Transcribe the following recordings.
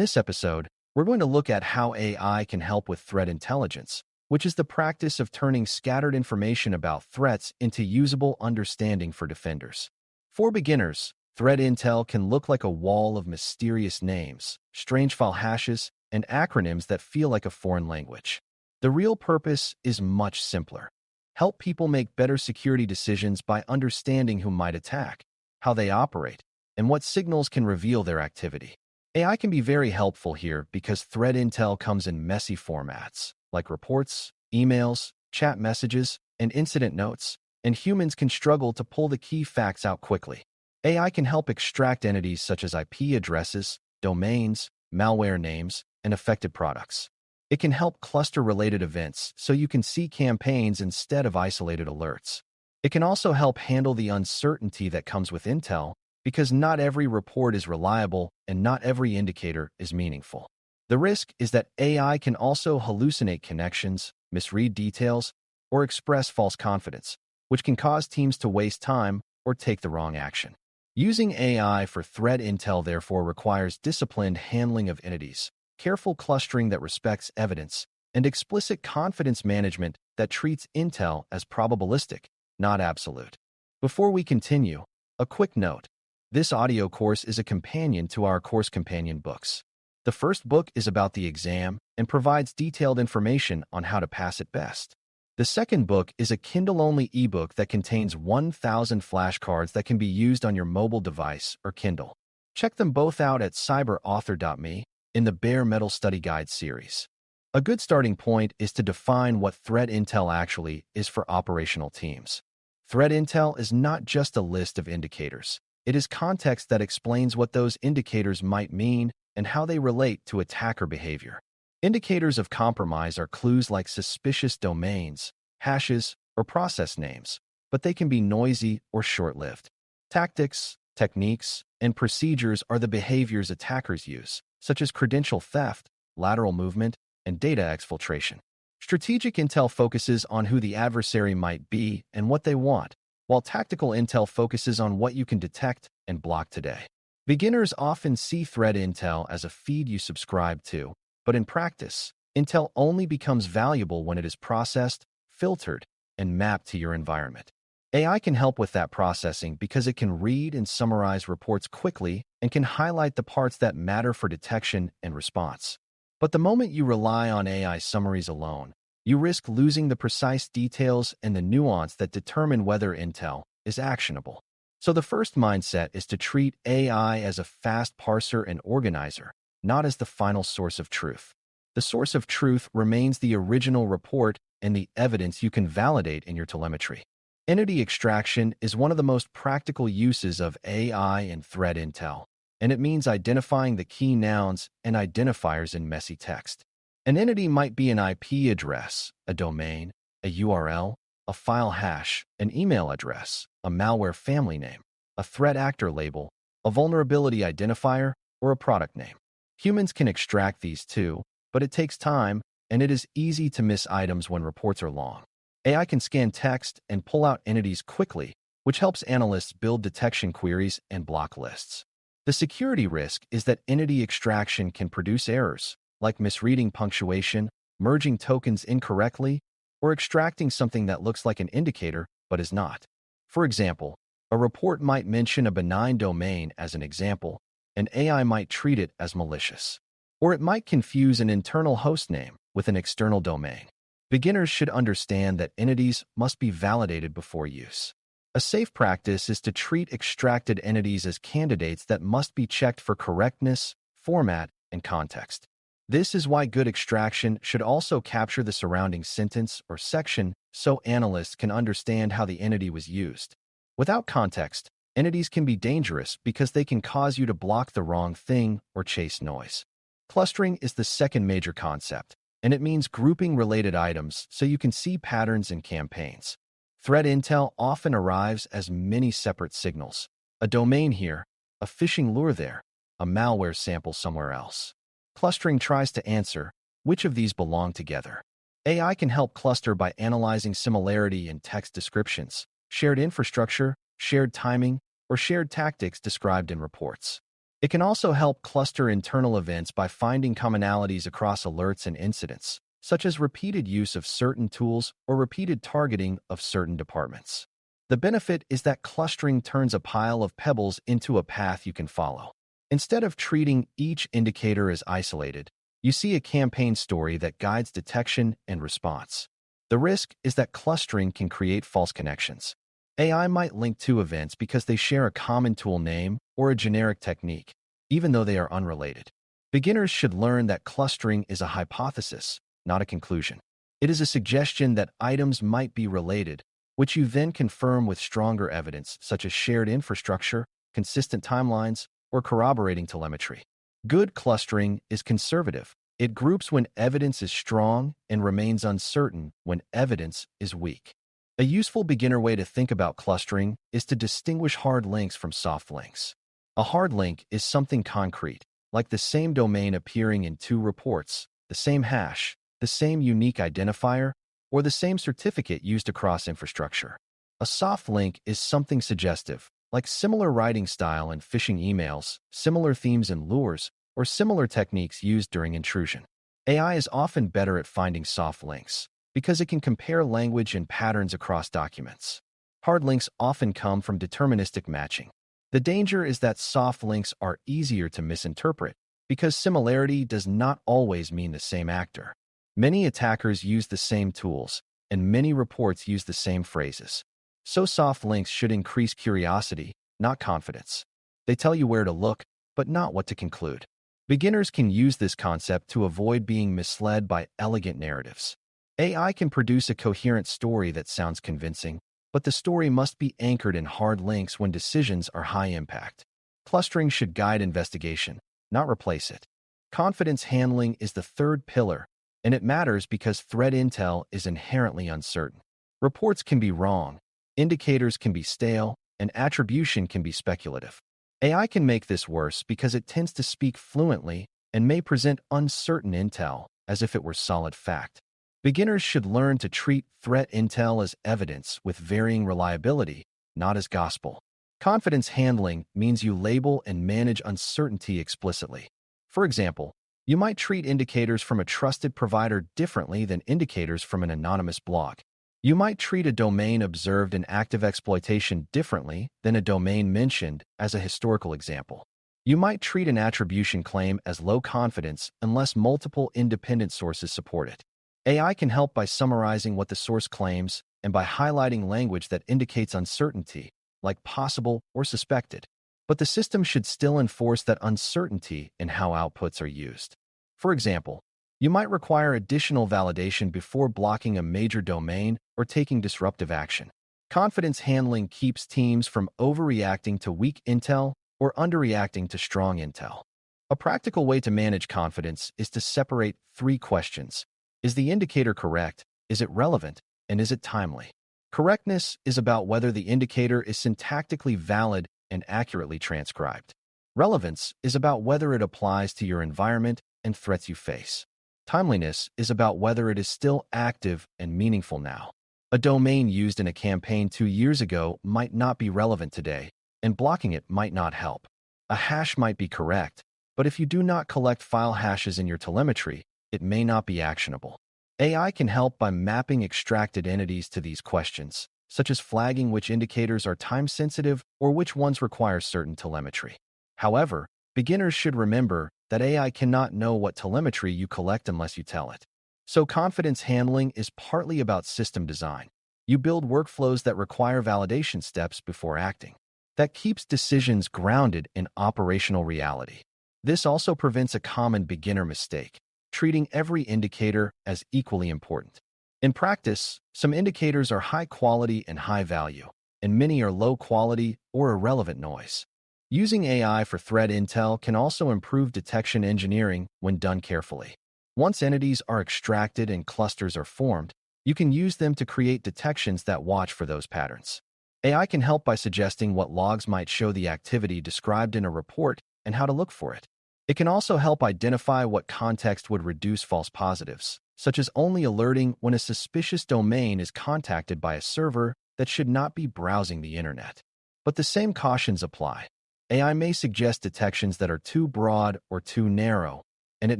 this episode, we're going to look at how AI can help with threat intelligence, which is the practice of turning scattered information about threats into usable understanding for defenders. For beginners, threat intel can look like a wall of mysterious names, strange file hashes, and acronyms that feel like a foreign language. The real purpose is much simpler. Help people make better security decisions by understanding who might attack, how they operate, and what signals can reveal their activity. AI can be very helpful here because threat intel comes in messy formats, like reports, emails, chat messages, and incident notes, and humans can struggle to pull the key facts out quickly. AI can help extract entities such as IP addresses, domains, malware names, and affected products. It can help cluster related events so you can see campaigns instead of isolated alerts. It can also help handle the uncertainty that comes with intel, because not every report is reliable and not every indicator is meaningful. The risk is that AI can also hallucinate connections, misread details, or express false confidence, which can cause teams to waste time or take the wrong action. Using AI for threat intel therefore requires disciplined handling of entities, careful clustering that respects evidence, and explicit confidence management that treats intel as probabilistic, not absolute. Before we continue, a quick note. This audio course is a companion to our course companion books. The first book is about the exam and provides detailed information on how to pass it best. The second book is a Kindle-only ebook that contains 1,000 flashcards that can be used on your mobile device or Kindle. Check them both out at cyber.author.me in the Bare Metal Study Guide series. A good starting point is to define what threat intel actually is for operational teams. Threat intel is not just a list of indicators. It is context that explains what those indicators might mean and how they relate to attacker behavior. Indicators of compromise are clues like suspicious domains, hashes, or process names, but they can be noisy or short-lived. Tactics, techniques, and procedures are the behaviors attackers use, such as credential theft, lateral movement, and data exfiltration. Strategic intel focuses on who the adversary might be and what they want, while tactical intel focuses on what you can detect and block today. Beginners often see threat intel as a feed you subscribe to, but in practice, intel only becomes valuable when it is processed, filtered, and mapped to your environment. AI can help with that processing because it can read and summarize reports quickly and can highlight the parts that matter for detection and response. But the moment you rely on AI summaries alone, you risk losing the precise details and the nuance that determine whether intel is actionable. So the first mindset is to treat AI as a fast parser and organizer, not as the final source of truth. The source of truth remains the original report and the evidence you can validate in your telemetry. Entity extraction is one of the most practical uses of AI and threat intel, and it means identifying the key nouns and identifiers in messy text. An entity might be an IP address, a domain, a URL, a file hash, an email address, a malware family name, a threat actor label, a vulnerability identifier, or a product name. Humans can extract these too, but it takes time, and it is easy to miss items when reports are long. AI can scan text and pull out entities quickly, which helps analysts build detection queries and block lists. The security risk is that entity extraction can produce errors, like misreading punctuation, merging tokens incorrectly, or extracting something that looks like an indicator but is not. For example, a report might mention a benign domain as an example, and AI might treat it as malicious. Or it might confuse an internal hostname with an external domain. Beginners should understand that entities must be validated before use. A safe practice is to treat extracted entities as candidates that must be checked for correctness, format, and context. This is why good extraction should also capture the surrounding sentence or section so analysts can understand how the entity was used. Without context, entities can be dangerous because they can cause you to block the wrong thing or chase noise. Clustering is the second major concept, and it means grouping related items so you can see patterns in campaigns. Threat intel often arrives as many separate signals. A domain here, a phishing lure there, a malware sample somewhere else. Clustering tries to answer, which of these belong together? AI can help cluster by analyzing similarity in text descriptions, shared infrastructure, shared timing, or shared tactics described in reports. It can also help cluster internal events by finding commonalities across alerts and incidents, such as repeated use of certain tools or repeated targeting of certain departments. The benefit is that clustering turns a pile of pebbles into a path you can follow. Instead of treating each indicator as isolated, you see a campaign story that guides detection and response. The risk is that clustering can create false connections. AI might link two events because they share a common tool name or a generic technique, even though they are unrelated. Beginners should learn that clustering is a hypothesis, not a conclusion. It is a suggestion that items might be related, which you then confirm with stronger evidence such as shared infrastructure, consistent timelines, or corroborating telemetry. Good clustering is conservative. It groups when evidence is strong and remains uncertain when evidence is weak. A useful beginner way to think about clustering is to distinguish hard links from soft links. A hard link is something concrete, like the same domain appearing in two reports, the same hash, the same unique identifier, or the same certificate used across infrastructure. A soft link is something suggestive, like similar writing style in phishing emails, similar themes in lures, or similar techniques used during intrusion. AI is often better at finding soft links because it can compare language and patterns across documents. Hard links often come from deterministic matching. The danger is that soft links are easier to misinterpret because similarity does not always mean the same actor. Many attackers use the same tools, and many reports use the same phrases. So soft links should increase curiosity, not confidence. They tell you where to look, but not what to conclude. Beginners can use this concept to avoid being misled by elegant narratives. AI can produce a coherent story that sounds convincing, but the story must be anchored in hard links when decisions are high impact. Clustering should guide investigation, not replace it. Confidence handling is the third pillar, and it matters because threat intel is inherently uncertain. Reports can be wrong, indicators can be stale, and attribution can be speculative. AI can make this worse because it tends to speak fluently and may present uncertain intel as if it were solid fact. Beginners should learn to treat threat intel as evidence with varying reliability, not as gospel. Confidence handling means you label and manage uncertainty explicitly. For example, you might treat indicators from a trusted provider differently than indicators from an anonymous blog. You might treat a domain observed in active exploitation differently than a domain mentioned as a historical example. You might treat an attribution claim as low confidence unless multiple independent sources support it. AI can help by summarizing what the source claims and by highlighting language that indicates uncertainty, like possible or suspected. But the system should still enforce that uncertainty in how outputs are used. For example, you might require additional validation before blocking a major domain or taking disruptive action. Confidence handling keeps teams from overreacting to weak intel or underreacting to strong intel. A practical way to manage confidence is to separate three questions. Is the indicator correct? Is it relevant? And is it timely? Correctness is about whether the indicator is syntactically valid and accurately transcribed. Relevance is about whether it applies to your environment and threats you face. Timeliness is about whether it is still active and meaningful now. A domain used in a campaign 2 years ago might not be relevant today, and blocking it might not help. A hash might be correct, but if you do not collect file hashes in your telemetry, it may not be actionable. AI can help by mapping extracted entities to these questions, such as flagging which indicators are time-sensitive or which ones require certain telemetry. However, beginners should remember that AI cannot know what telemetry you collect unless you tell it. So confidence handling is partly about system design. You build workflows that require validation steps before acting. That keeps decisions grounded in operational reality. This also prevents a common beginner mistake, treating every indicator as equally important. In practice, some indicators are high quality and high value, and many are low quality or irrelevant noise. Using AI for threat intel can also improve detection engineering when done carefully. Once entities are extracted and clusters are formed, you can use them to create detections that watch for those patterns. AI can help by suggesting what logs might show the activity described in a report and how to look for it. It can also help identify what context would reduce false positives, such as only alerting when a suspicious domain is contacted by a server that should not be browsing the internet. But the same cautions apply. AI may suggest detections that are too broad or too narrow, and it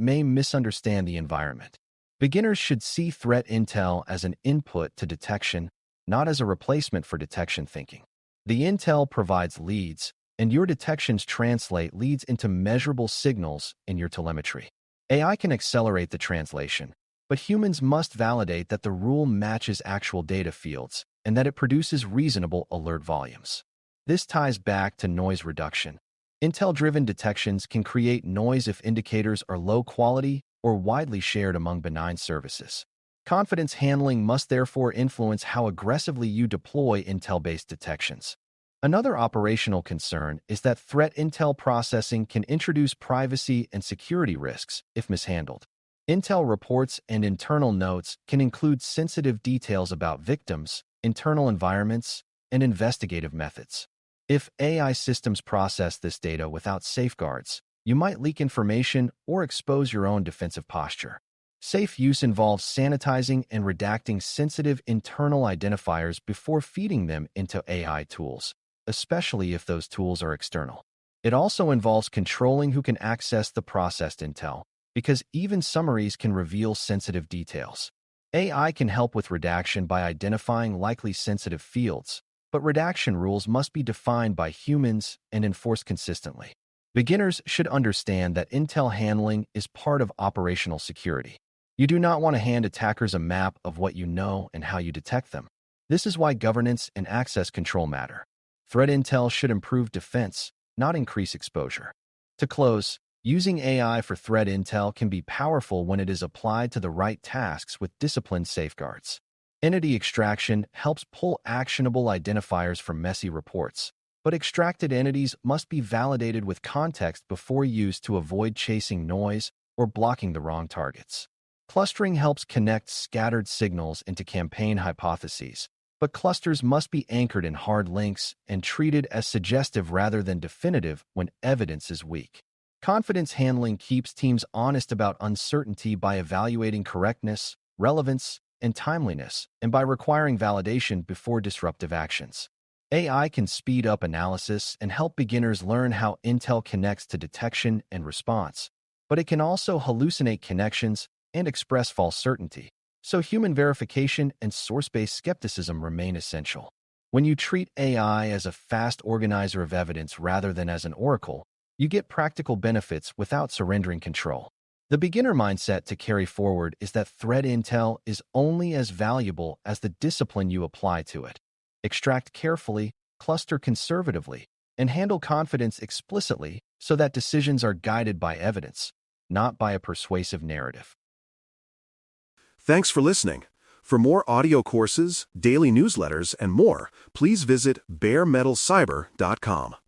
may misunderstand the environment. Beginners should see threat intel as an input to detection, not as a replacement for detection thinking. The intel provides leads, and your detections translate leads into measurable signals in your telemetry. AI can accelerate the translation, but humans must validate that the rule matches actual data fields and that it produces reasonable alert volumes. This ties back to noise reduction. Intel-driven detections can create noise if indicators are low quality or widely shared among benign services. Confidence handling must therefore influence how aggressively you deploy intel-based detections. Another operational concern is that threat intel processing can introduce privacy and security risks if mishandled. Intel reports and internal notes can include sensitive details about victims, internal environments, and investigative methods. If AI systems process this data without safeguards, you might leak information or expose your own defensive posture. Safe use involves sanitizing and redacting sensitive internal identifiers before feeding them into AI tools, especially if those tools are external. It also involves controlling who can access the processed intel, because even summaries can reveal sensitive details. AI can help with redaction by identifying likely sensitive fields, but redaction rules must be defined by humans and enforced consistently. Beginners should understand that intel handling is part of operational security. You do not want to hand attackers a map of what you know and how you detect them. This is why governance and access control matter. Threat intel should improve defense, not increase exposure. To close, using AI for threat intel can be powerful when it is applied to the right tasks with disciplined safeguards. Entity extraction helps pull actionable identifiers from messy reports, but extracted entities must be validated with context before used to avoid chasing noise or blocking the wrong targets. Clustering helps connect scattered signals into campaign hypotheses, but clusters must be anchored in hard links and treated as suggestive rather than definitive when evidence is weak. Confidence handling keeps teams honest about uncertainty by evaluating correctness, relevance, and timeliness, and by requiring validation before disruptive actions. AI can speed up analysis and help beginners learn how intel connects to detection and response, but it can also hallucinate connections and express false certainty. So human verification and source-based skepticism remain essential. When you treat AI as a fast organizer of evidence rather than as an oracle, you get practical benefits without surrendering control. The beginner mindset to carry forward is that threat intel is only as valuable as the discipline you apply to it. Extract carefully, cluster conservatively, and handle confidence explicitly so that decisions are guided by evidence, not by a persuasive narrative. Thanks for listening. For more audio courses, daily newsletters, and more, please visit DailyCyber.News.